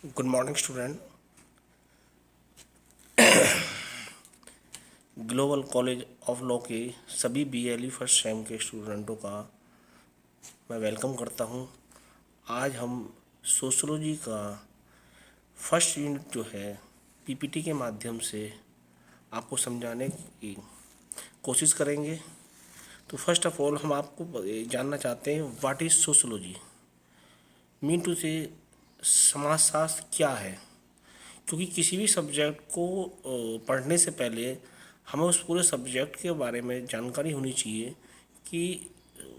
Good morning student. Global college of law के सभी BLE first sem के स्टूडेंटों का मैं वेलकम करता हूं। आज हम सोशोलॉजी का फर्स्ट यूनिट जो है पीपीटी के माध्यम से आपको समझाने की कोशिश करेंगे। तो फर्स्ट ऑफ ऑल हम आपको जानना चाहते हैं what is sociology. Mean to say समाजशास्त्र क्या है, क्योंकि किसी भी सब्जेक्ट को पढ़ने से पहले हमें उस पूरे सब्जेक्ट के बारे में जानकारी होनी चाहिए कि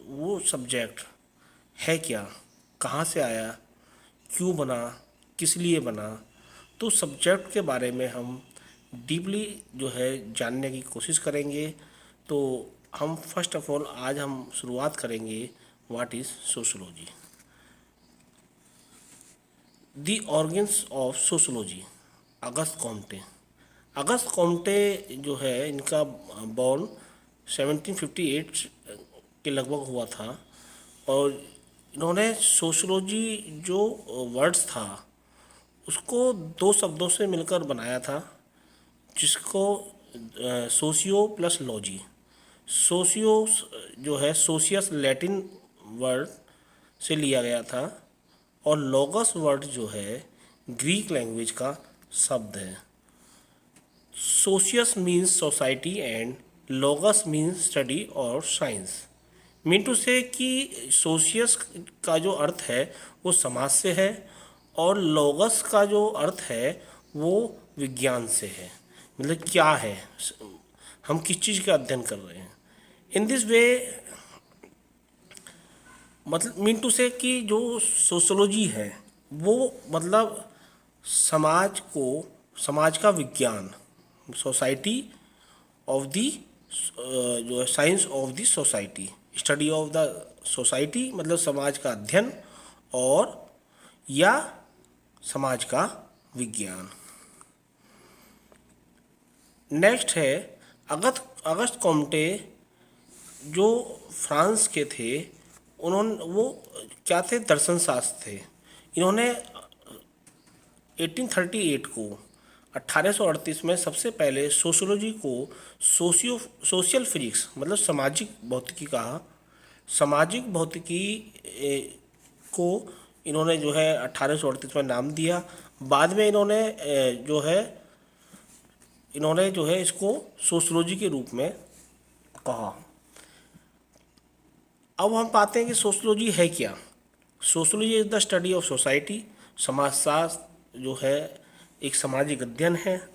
वो सब्जेक्ट है क्या, कहाँ से आया, क्यों बना, किस लिए बना। तो सब्जेक्ट के बारे में हम डीपली जो है जानने की कोशिश करेंगे। तो हम फर्स्ट ऑफ ऑल आज हम शुरुआत करेंगे what is sociology. The organs of sociology. August Comte. August Comte जो है इनका बॉर्न 1758 के लगभग हुआ था और इन्होंने सोशोलॉजी जो वर्ड्स था उसको दो शब्दों से मिलकर बनाया था, जिसको सोशियो प्लस लॉजी। सोशियो जो है सोशियस लैटिन वर्ड से लिया गया था और लोगस वर्ड जो है ग्रीक लैंग्वेज का शब्द है। Socius means society and logos means study और साइंस। मीन टू से कि सोशियस का जो अर्थ है वो समाज से है और लोगस का जो अर्थ है वो विज्ञान से है। मतलब क्या है, हम किस चीज़ का अध्ययन कर रहे हैं। इन दिस वे मतलब मीन टू से कि जो सोशोलॉजी है वो मतलब समाज का विज्ञान, सोसाइटी ऑफ दी जो है science of the society, study of the society मतलब समाज का अध्ययन और या समाज का विज्ञान। नेक्स्ट है अगस्त कॉम्टे जो फ्रांस के थे। उन्होंने वो क्या थे, दर्शन शास्त्र थे। इन्होंने 1838 को 1838 में सबसे पहले सोशियोलॉजी को सोशल फिजिक्स मतलब सामाजिक भौतिकी कहा। सामाजिक भौतिकी को इन्होंने जो है 1838 में नाम दिया। बाद में इन्होंने जो है इसको सोशोलॉजी के रूप में कहा। अब हम पाते हैं कि सोशोलॉजी है क्या। Sociology is the study of society. समाजशास्त्र जो है एक सामाजिक अध्ययन है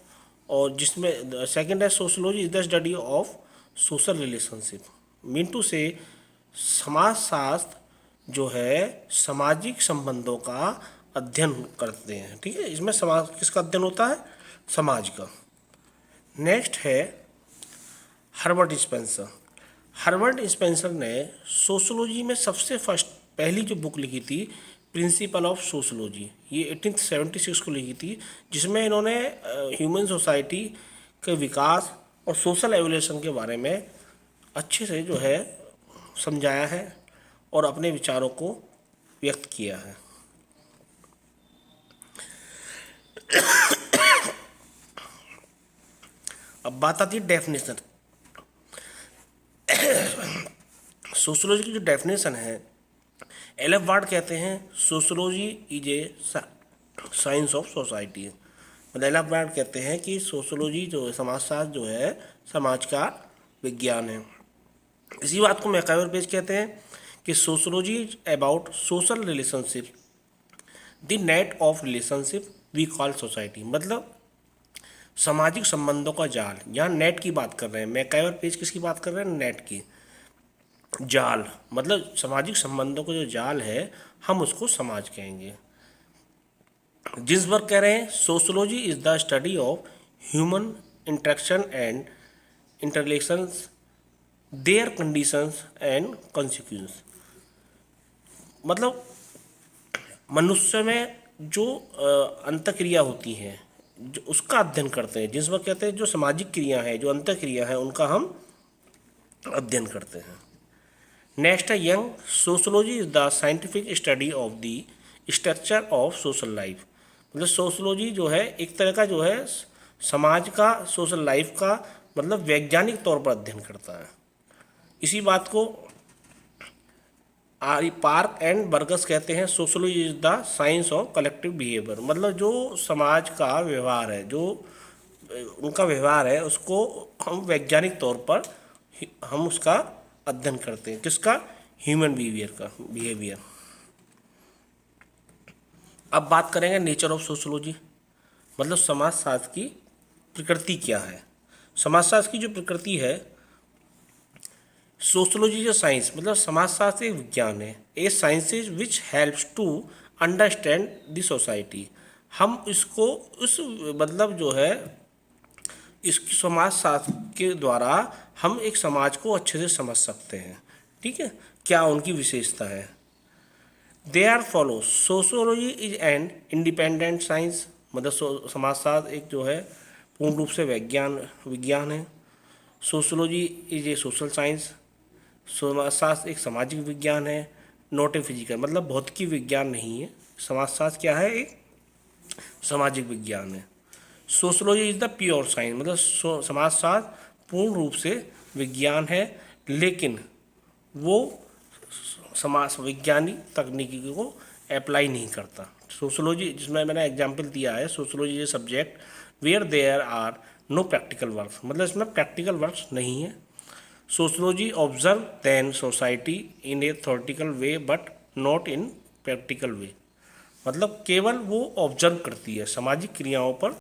और जिसमें सेकंड है sociology is the study of social relationship. Mean to say समाजशास्त्र जो है सामाजिक संबंधों का अध्ययन करते हैं। ठीक है, इसमें समाज किसका अध्ययन होता है, समाज का। नेक्स्ट है हर्बर्ट स्पेंसर। हर्बर्ट स्पेंसर ने सोशोलॉजी में सबसे पहली जो बुक लिखी थी प्रिंसिपल ऑफ सोशोलॉजी, ये 1876 को लिखी थी, जिसमें इन्होंने ह्यूमन सोसाइटी के विकास और सोशल एवोल्यूशन के बारे में अच्छे से जो है समझाया है और अपने विचारों को व्यक्त किया है। अब बात आती है डेफिनेशन। सोशोलॉजी की जो डेफिनेशन है, एलेफ वार्ड कहते हैं sociology is a science of society. मतलब एलेफ वार्ड कहते हैं कि सोशोलॉजी जो है समाजशास्त्र जो है समाज का विज्ञान है। इसी बात को मैकाइवर पेज कहते हैं कि sociology is about social relationship, the net of relationship we call society. मतलब सामाजिक संबंधों का जाल, यहाँ नेट की बात कर रहे हैं। मैकाइवर पेज किसकी बात कर रहे हैं, नेट की। जाल मतलब सामाजिक संबंधों का जो जाल है हम उसको समाज कहेंगे। जिन्सबर्ग कह रहे हैं sociology is the study of human interaction and interrelations, their conditions and consequence. मतलब मनुष्य में जो अंतःक्रिया होती है जो उसका अध्ययन करते हैं। जिन्सबर्ग कहते हैं जो सामाजिक क्रिया है, जो अंतःक्रिया है, उनका हम अध्ययन करते हैं। नेक्स्ट है young. Sociology is the scientific study of the structure of social life. मतलब सोशोलॉजी जो है एक तरह का जो है समाज का, सोशल लाइफ का मतलब वैज्ञानिक तौर पर अध्ययन करता है। इसी बात को आर पार्क एंड बर्गस कहते हैं, sociology is the science of collective behaviour. मतलब जो समाज का व्यवहार है, जो उनका व्यवहार है, उसको हम वैज्ञानिक तौर पर हम उसका अध्ययन करते हैं। किसका? Human behaviour. अब बात करेंगे नेचर ऑफ सोशोलॉजी, मतलब समाजशास्त्र की प्रकृति क्या है। समाजशास्त्र की जो प्रकृति है, सोशोलॉजी जो साइंस मतलब समाजशास्त्र एक विज्ञान है, a sciences which helps to understand the society. हम इसको उस मतलब जो है इस समाजशास्त्र के द्वारा हम एक समाज को अच्छे से समझ सकते हैं। ठीक है, क्या उनकी विशेषता है। They are follow sociology is an independent science, मतलब समाजशास्त्र एक जो है पूर्ण रूप से विज्ञान है। Sociology is a social science, समाजशास्त्र एक सामाजिक विज्ञान है। नॉट ए फिजिकल, मतलब भौतिकी विज्ञान नहीं है। समाजशास्त्र क्या है? एक सामाजिक विज्ञान है। Sociology is the pure science, मतलब समाजशास्त्र पूर्ण रूप से विज्ञान है, लेकिन वो समाज वैज्ञानिक तकनीकी को अप्लाई नहीं करता। सोशोलॉजी जिसमें मैंने एग्जाम्पल दिया है, sociology a subject where there are no practical works, मतलब इसमें प्रैक्टिकल वर्क्स नहीं है। Sociology observe than society in a theoretical way but not in practical way, मतलब केवल वो ऑब्जर्व करती है, सामाजिक क्रियाओं पर